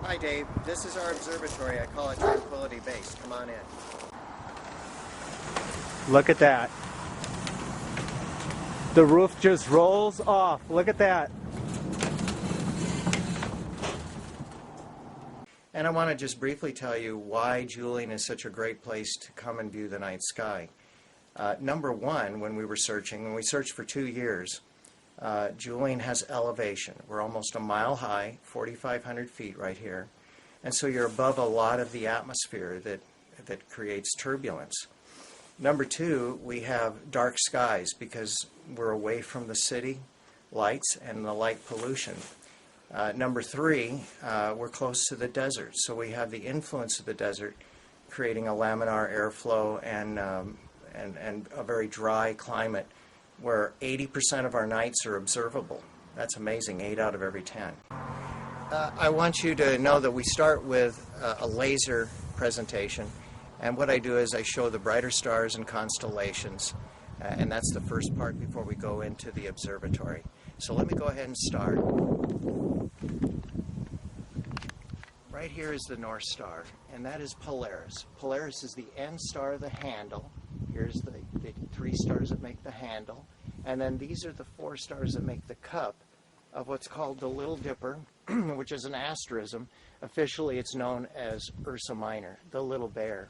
Hi Dave, this is our observatory. I call it Tranquility Base. Come on in. Look at that. The roof just rolls off. Look at that. And I want to just briefly tell you why Julian is such a great place to come and view the night sky. Number one, when we searched for 2 years, Julian has elevation. We're almost a mile high, 4,500 feet right here. And so you're above a lot of the atmosphere that creates turbulence. Number two, we have dark skies because we're away from the city lights and the light pollution. Number three, we're close to the desert, so we have the influence of the desert creating a laminar airflow and a very dry climate where 80% of our nights are observable. That's amazing, 8 out of every 10. I want you to know that we start with a laser presentation, and what I do is I show the brighter stars and constellations, and that's the first part before we go into the observatory. So let me go ahead and start. Right here is the North Star, and that is Polaris. Polaris is the end star of the handle. Here's the 3 stars that make the handle, and then these are the 4 stars that make the cup of what's called the Little Dipper, which is an asterism. Officially, it's known as Ursa Minor, the Little Bear.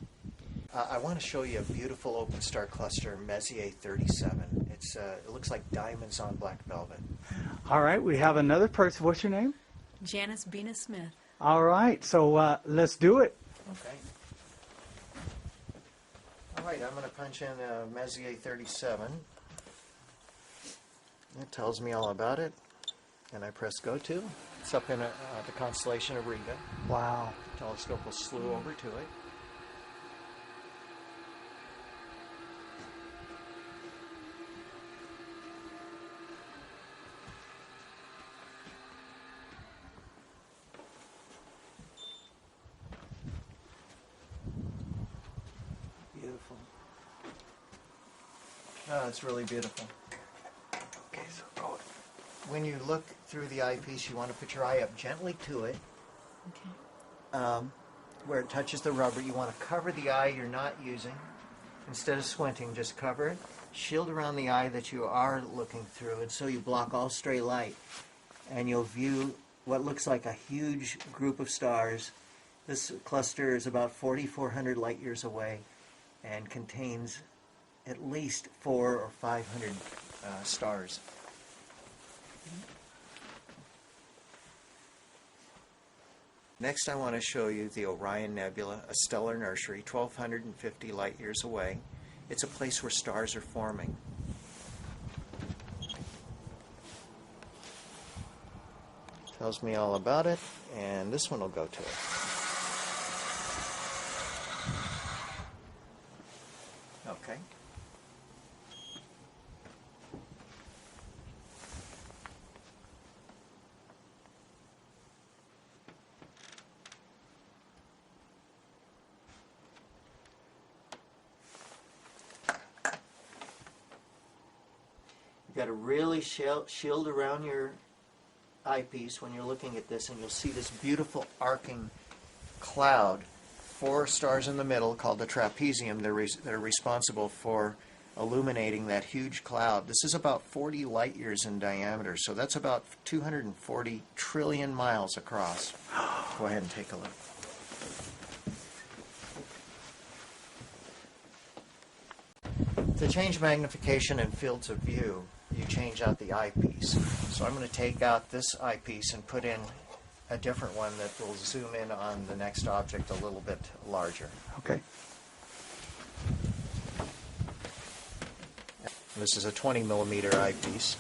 I want to show you a beautiful open star cluster, Messier 37. It looks like diamonds on black velvet. All right, we have another person. What's your name? Janice Bina Smith. All right, so let's do it. Okay. All right, I'm going to punch in Messier 37. It tells me all about it, and I press go to. It's up in the constellation of Riga. Wow. The telescope will slew over to it. Beautiful. Oh, it's really beautiful. Okay, so go. When you look through the eyepiece, you want to put your eye up gently to it. Okay. Where it touches the rubber, you want to cover the eye you're not using. Instead of squinting, just cover it. Shield around the eye that you are looking through, and so you block all stray light. And you'll view what looks like a huge group of stars. This cluster is about 4,400 light years away and contains at least 400 or 500 stars. Next, I want to show you the Orion Nebula, a stellar nursery, 1,250 light years away. It's a place where stars are forming. Tells me all about it, and this one will go to it. Okay. You've got to really shield around your eyepiece when you're looking at this, and you'll see this beautiful arcing cloud. 4 stars in the middle called the trapezium that are responsible for illuminating that huge cloud. This is about 40 light years in diameter, so that's about 240 trillion miles across. Go ahead and take a look. To change magnification and fields of view, you change out the eyepiece. So I'm going to take out this eyepiece and put in a different one that will zoom in on the next object a little bit larger. Okay. This is a 20 millimeter eyepiece.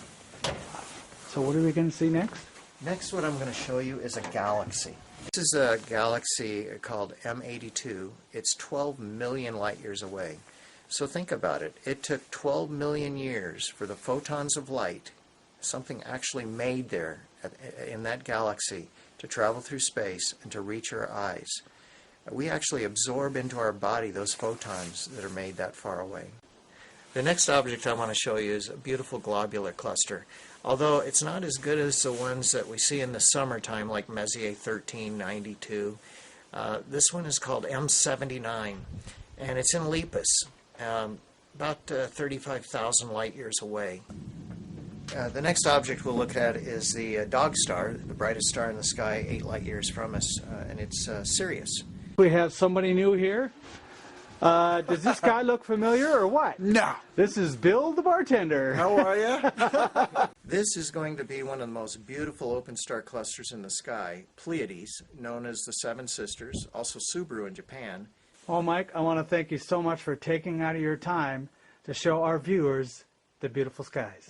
So what are we going to see next? Next, what I'm going to show you is a galaxy. This is a galaxy called M82. It's 12 million light years away. So think about it. It took 12 million years for the photons of light, something actually made there in that galaxy, to travel through space and to reach our eyes. We actually absorb into our body those photons that are made that far away. The next object I want to show you is a beautiful globular cluster. Although it's not as good as the ones that we see in the summertime, like Messier 1392. This one is called M79, and it's in Lepus, about 35,000 light years away. The next object we'll look at is the Dog Star, the brightest star in the sky, 8 light years from us, and it's Sirius. We have somebody new here. Does this guy look familiar or what? No. This is Bill the bartender. How are you? This is going to be one of the most beautiful open star clusters in the sky, Pleiades, known as the Seven Sisters, also Subaru in Japan. Well, Mike, I want to thank you so much for taking out of your time to show our viewers the beautiful skies.